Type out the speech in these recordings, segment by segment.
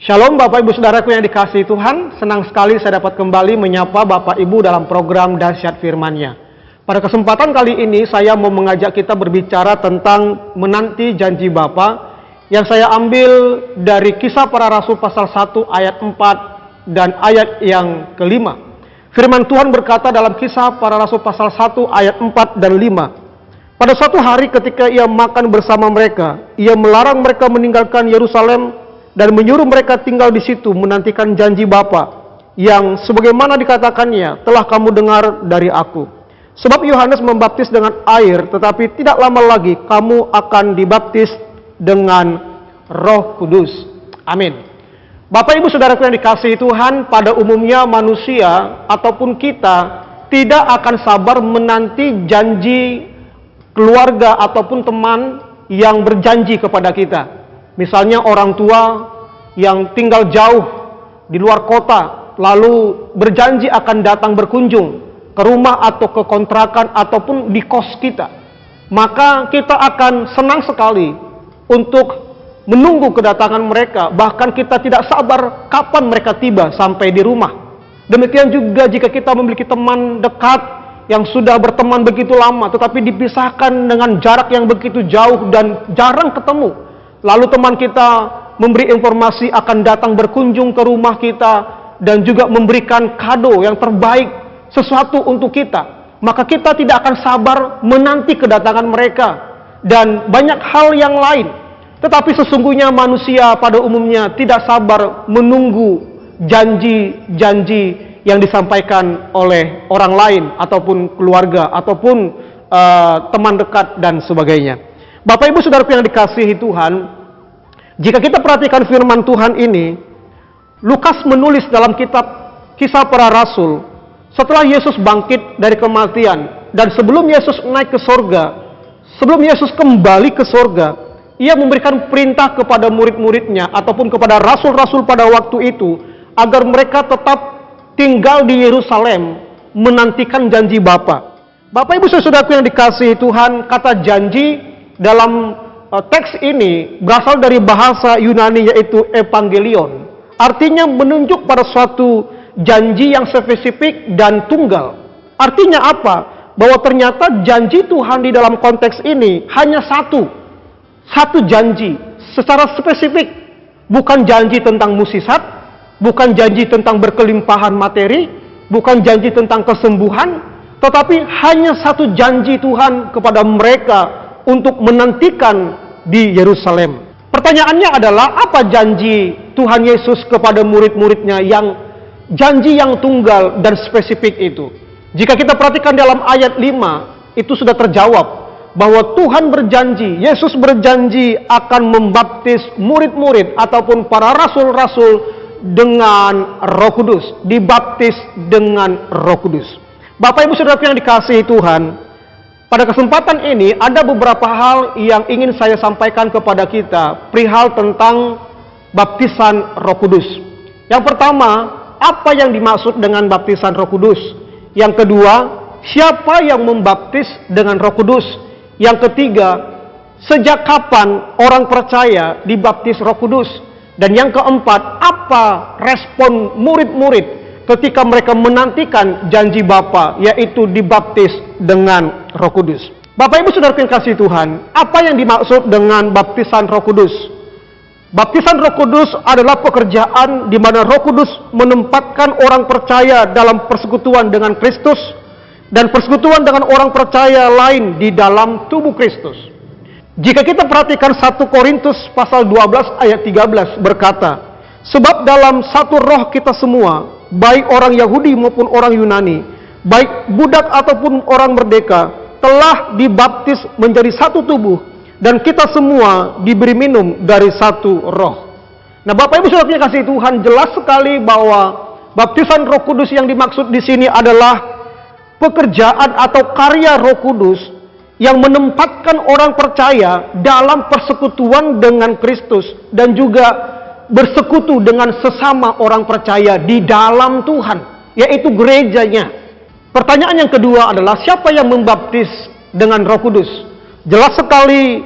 Shalom Bapak Ibu Saudaraku yang dikasihi Tuhan, senang sekali saya dapat kembali menyapa Bapak Ibu dalam program Dahsyat Firman-Nya. Pada kesempatan kali ini saya mau mengajak kita berbicara tentang menanti janji Bapa yang saya ambil dari Kisah Para Rasul pasal 1 ayat 4 dan ayat yang kelima. Firman Tuhan berkata dalam Kisah Para Rasul pasal 1 ayat 4 dan 5. Pada suatu hari ketika ia makan bersama mereka, ia melarang mereka meninggalkan Yerusalem dan menyuruh mereka tinggal di situ menantikan janji Bapa yang sebagaimana dikatakannya telah kamu dengar dari aku. Sebab Yohanes membaptis dengan air, tetapi tidak lama lagi kamu akan dibaptis dengan Roh Kudus. Amin. Bapak Ibu Saudaraku yang dikasihi Tuhan, pada umumnya manusia ataupun kita tidak akan sabar menanti janji keluarga ataupun teman yang berjanji kepada kita. Misalnya orang tua yang tinggal jauh di luar kota, lalu berjanji akan datang berkunjung ke rumah atau ke kontrakan ataupun di kos kita. Maka kita akan senang sekali untuk menunggu kedatangan mereka. Bahkan kita tidak sabar kapan mereka tiba sampai di rumah. Demikian juga jika kita memiliki teman dekat yang sudah berteman begitu lama, tetapi dipisahkan dengan jarak yang begitu jauh dan jarang ketemu. Lalu teman kita memberi informasi akan datang berkunjung ke rumah kita dan juga memberikan kado yang terbaik, sesuatu untuk kita. Maka kita tidak akan sabar menanti kedatangan mereka dan banyak hal yang lain. Tetapi sesungguhnya manusia pada umumnya tidak sabar menunggu janji-janji yang disampaikan oleh orang lain ataupun keluarga ataupun teman dekat dan sebagainya. Bapak Ibu Saudaraku yang dikasihi Tuhan, jika kita perhatikan firman Tuhan ini, Lukas menulis dalam kitab Kisah Para Rasul, setelah Yesus bangkit dari kematian dan sebelum Yesus naik ke sorga, sebelum Yesus kembali ke sorga, ia memberikan perintah kepada murid-muridnya ataupun kepada rasul-rasul pada waktu itu agar mereka tetap tinggal di Yerusalem menantikan janji Bapa. Bapak Ibu Saudaraku yang dikasihi Tuhan, kata janji dalam teks ini berasal dari bahasa Yunani yaitu evangelion. Artinya menunjuk pada suatu janji yang spesifik dan tunggal. Artinya apa? Bahwa ternyata janji Tuhan di dalam konteks ini hanya satu janji secara spesifik. Bukan janji tentang mukjizat, bukan janji tentang berkelimpahan materi, bukan janji tentang kesembuhan, tetapi hanya satu janji Tuhan kepada mereka untuk menantikan di Yerusalem. Pertanyaannya adalah, apa janji Tuhan Yesus kepada murid-muridnya yang janji yang tunggal dan spesifik itu? Jika kita perhatikan dalam ayat 5, itu sudah terjawab bahwa Tuhan berjanji, Yesus berjanji akan membaptis murid-murid ataupun para rasul-rasul dengan Roh Kudus, dibaptis dengan Roh Kudus. Bapak Ibu Saudara yang dikasihi Tuhan, pada kesempatan ini ada beberapa hal yang ingin saya sampaikan kepada kita perihal tentang baptisan Roh Kudus. Yang pertama, apa yang dimaksud dengan baptisan Roh Kudus? Yang kedua, siapa yang membaptis dengan Roh Kudus? Yang ketiga, sejak kapan orang percaya dibaptis Roh Kudus? Dan yang keempat, apa respon murid-murid ketika mereka menantikan janji Bapa, yaitu dibaptis dengan Roh Kudus. Bapak Ibu Saudara yang kasih Tuhan, apa yang dimaksud dengan baptisan Roh Kudus? Baptisan Roh Kudus adalah pekerjaan di mana Roh Kudus menempatkan orang percaya dalam persekutuan dengan Kristus dan persekutuan dengan orang percaya lain di dalam tubuh Kristus. Jika kita perhatikan 1 Korintus pasal 12 ayat 13 berkata, sebab dalam satu roh kita semua, baik orang Yahudi maupun orang Yunani, baik budak ataupun orang merdeka, telah dibaptis menjadi satu tubuh, dan kita semua diberi minum dari satu roh. Nah, Bapak Ibu Saudara yang kasih Tuhan, jelas sekali bahwa baptisan Roh Kudus yang dimaksud di sini adalah pekerjaan atau karya Roh Kudus yang menempatkan orang percaya dalam persekutuan dengan Kristus dan juga bersekutu dengan sesama orang percaya di dalam Tuhan, yaitu gerejanya. Pertanyaan yang kedua adalah, siapa yang membaptis dengan Roh Kudus? Jelas sekali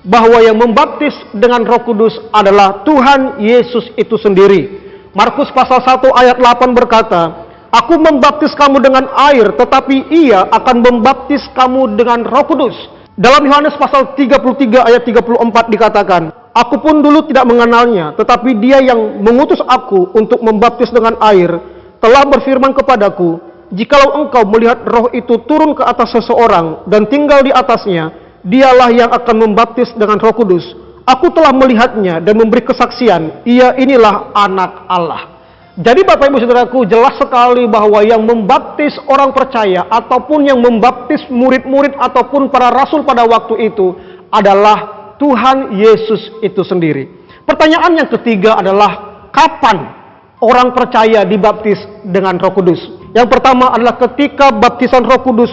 bahwa yang membaptis dengan Roh Kudus adalah Tuhan Yesus itu sendiri. Markus pasal 1 ayat 8 berkata, "Aku membaptis kamu dengan air, tetapi Ia akan membaptis kamu dengan Roh Kudus." Dalam Yohanes pasal 33 ayat 34 dikatakan, "Aku pun dulu tidak mengenalnya, tetapi Dia yang mengutus aku untuk membaptis dengan air, telah berfirman kepadaku, jikalau engkau melihat roh itu turun ke atas seseorang dan tinggal di atasnya, Dialah yang akan membaptis dengan Roh Kudus. Aku telah melihatnya dan memberi kesaksian, Ia inilah Anak Allah." Jadi Bapak Ibu Saudaraku, jelas sekali bahwa yang membaptis orang percaya ataupun yang membaptis murid-murid ataupun para rasul pada waktu itu adalah Tuhan Yesus itu sendiri. Pertanyaan yang ketiga adalah, kapan orang percaya dibaptis dengan Roh Kudus? Yang pertama adalah ketika baptisan Roh Kudus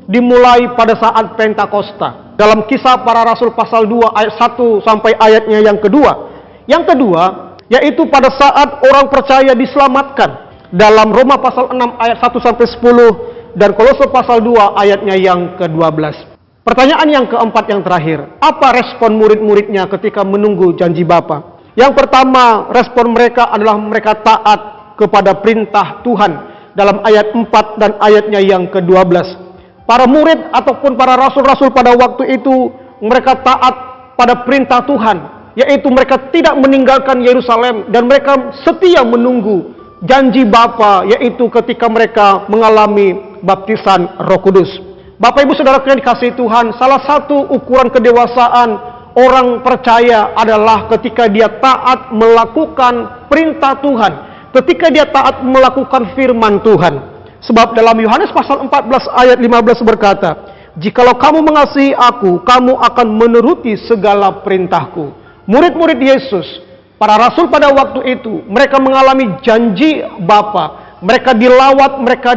dimulai pada saat Pentakosta. Dalam Kisah Para Rasul pasal 2 ayat 1 sampai ayatnya yang kedua. Yang kedua, yaitu pada saat orang percaya diselamatkan. Dalam Roma pasal 6 ayat 1 sampai 10 dan Kolose pasal 2 ayatnya yang ke-12. Pertanyaan yang keempat yang terakhir, apa respon murid-muridnya ketika menunggu janji Bapa? Yang pertama, respon mereka adalah mereka taat kepada perintah Tuhan dalam ayat 4 dan ayatnya yang ke-12. Para murid ataupun para rasul-rasul pada waktu itu mereka taat pada perintah Tuhan, yaitu mereka tidak meninggalkan Yerusalem dan mereka setia menunggu janji Bapa, yaitu ketika mereka mengalami baptisan Roh Kudus. Bapak Ibu Saudaraku yang dikasihi Tuhan, salah satu ukuran kedewasaan orang percaya adalah ketika dia taat melakukan perintah Tuhan, ketika dia taat melakukan firman Tuhan. Sebab dalam Yohanes pasal 14 ayat 15 berkata, "Jikalau kamu mengasihi aku, kamu akan menuruti segala perintahku." Murid-murid Yesus, para rasul pada waktu itu, mereka mengalami janji Bapa. Mereka dilawat, mereka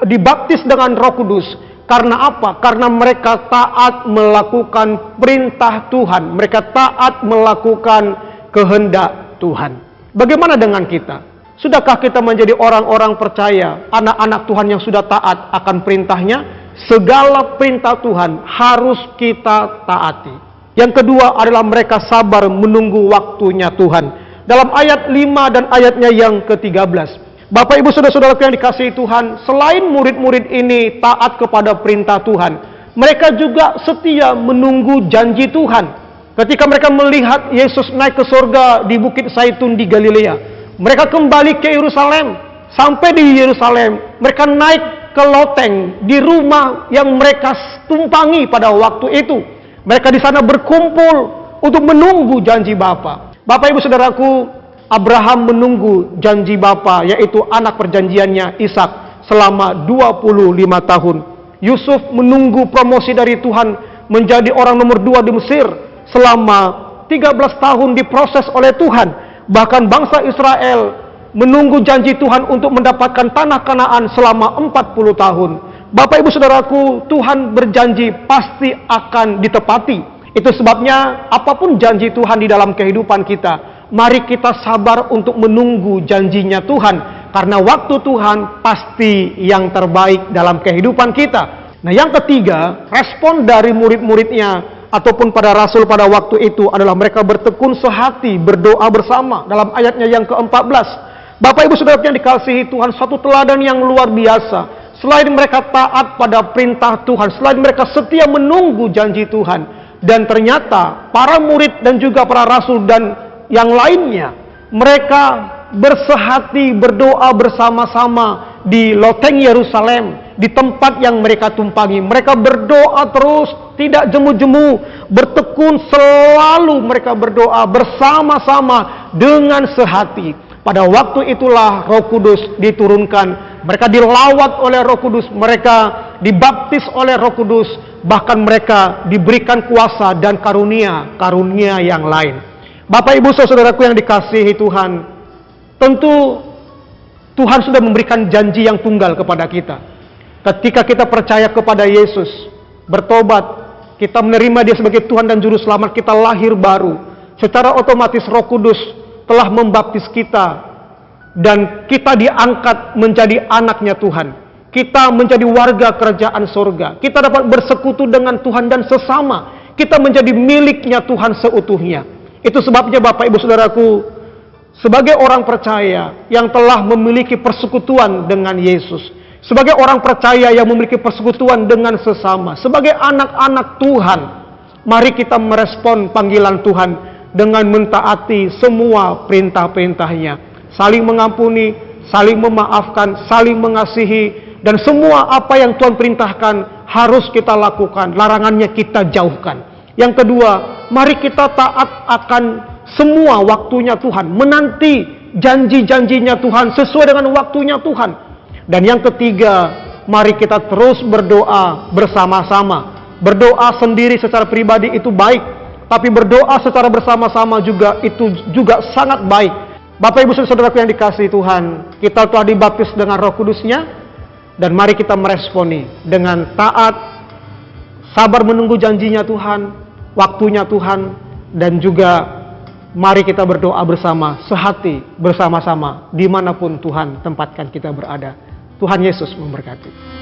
dibaptis dengan Roh Kudus. Karena apa? Karena mereka taat melakukan perintah Tuhan. Mereka taat melakukan kehendak Tuhan. Bagaimana dengan kita? Sudahkah kita menjadi orang-orang percaya, anak-anak Tuhan yang sudah taat akan perintahnya? Segala perintah Tuhan harus kita taati. Yang kedua adalah mereka sabar menunggu waktunya Tuhan. Dalam ayat 5 dan ayatnya yang ke-13. Bapak Ibu Saudara-saudara yang dikasihi Tuhan, selain murid-murid ini taat kepada perintah Tuhan, mereka juga setia menunggu janji Tuhan. Ketika mereka melihat Yesus naik ke surga di Bukit Zaitun di Galilea, mereka kembali ke Yerusalem. Sampai di Yerusalem, mereka naik ke loteng di rumah yang mereka tumpangi pada waktu itu. Mereka di sana berkumpul untuk menunggu janji Bapa. Bapak Ibu Saudaraku, Abraham menunggu janji Bapa, yaitu anak perjanjiannya Ishak selama 25 tahun. Yusuf menunggu promosi dari Tuhan menjadi orang nomor 2 di Mesir selama 13 tahun diproses oleh Tuhan. Bahkan bangsa Israel menunggu janji Tuhan untuk mendapatkan tanah Kanaan selama 40 tahun. Bapak Ibu Saudaraku, Tuhan berjanji pasti akan ditepati. Itu sebabnya apapun janji Tuhan di dalam kehidupan kita, mari kita sabar untuk menunggu janjinya Tuhan. Karena waktu Tuhan pasti yang terbaik dalam kehidupan kita. Nah, yang ketiga, respon dari murid-muridnya ataupun pada rasul pada waktu itu adalah mereka bertekun sehati, berdoa bersama. Dalam ayatnya yang ke-14. Bapak Ibu Saudara yang dikasihi Tuhan, satu teladan yang luar biasa. Selain mereka taat pada perintah Tuhan, selain mereka setia menunggu janji Tuhan, dan ternyata para murid dan juga para rasul dan yang lainnya, mereka bersehati berdoa bersama-sama di loteng Yerusalem, di tempat yang mereka tumpangi. Mereka berdoa terus, tidak jemu-jemu, bertekun, selalu mereka berdoa bersama-sama dengan sehati. Pada waktu itulah Roh Kudus diturunkan. Mereka dilawat oleh Roh Kudus, mereka dibaptis oleh Roh Kudus, bahkan mereka diberikan kuasa dan karunia yang lain. Bapak Ibu saudaraku yang dikasihi Tuhan, tentu Tuhan sudah memberikan janji yang tunggal kepada kita. Ketika kita percaya kepada Yesus, bertobat, kita menerima Dia sebagai Tuhan dan Juru Selamat, kita lahir baru. Secara otomatis Roh Kudus telah membaptis kita dan kita diangkat menjadi anaknya Tuhan. Kita menjadi warga kerajaan surga. Kita dapat bersekutu dengan Tuhan dan sesama. kita menjadi miliknya Tuhan seutuhnya. Itu sebabnya Bapak Ibu Saudaraku, sebagai orang percaya yang telah memiliki persekutuan dengan Yesus, sebagai orang percaya yang memiliki persekutuan dengan sesama, sebagai anak-anak Tuhan, mari kita merespon panggilan Tuhan dengan mentaati semua perintah-perintahnya. Saling mengampuni, saling memaafkan, saling mengasihi, dan semua apa yang Tuhan perintahkan harus kita lakukan, larangannya kita jauhkan. Yang kedua, mari kita taat akan semua waktunya Tuhan, menanti janji-janjinya Tuhan sesuai dengan waktunya Tuhan. Dan yang ketiga, mari kita terus berdoa bersama-sama. Berdoa sendiri secara pribadi itu baik, tapi berdoa secara bersama-sama juga itu juga sangat baik. Bapak Ibu Saudaraku yang dikasihi Tuhan, kita telah dibaptis dengan Roh Kudus-Nya, dan mari kita meresponi dengan taat, sabar menunggu janjinya Tuhan, waktunya Tuhan, dan juga mari kita berdoa bersama, sehati, bersama-sama, dimanapun Tuhan tempatkan kita berada. Tuhan Yesus memberkati.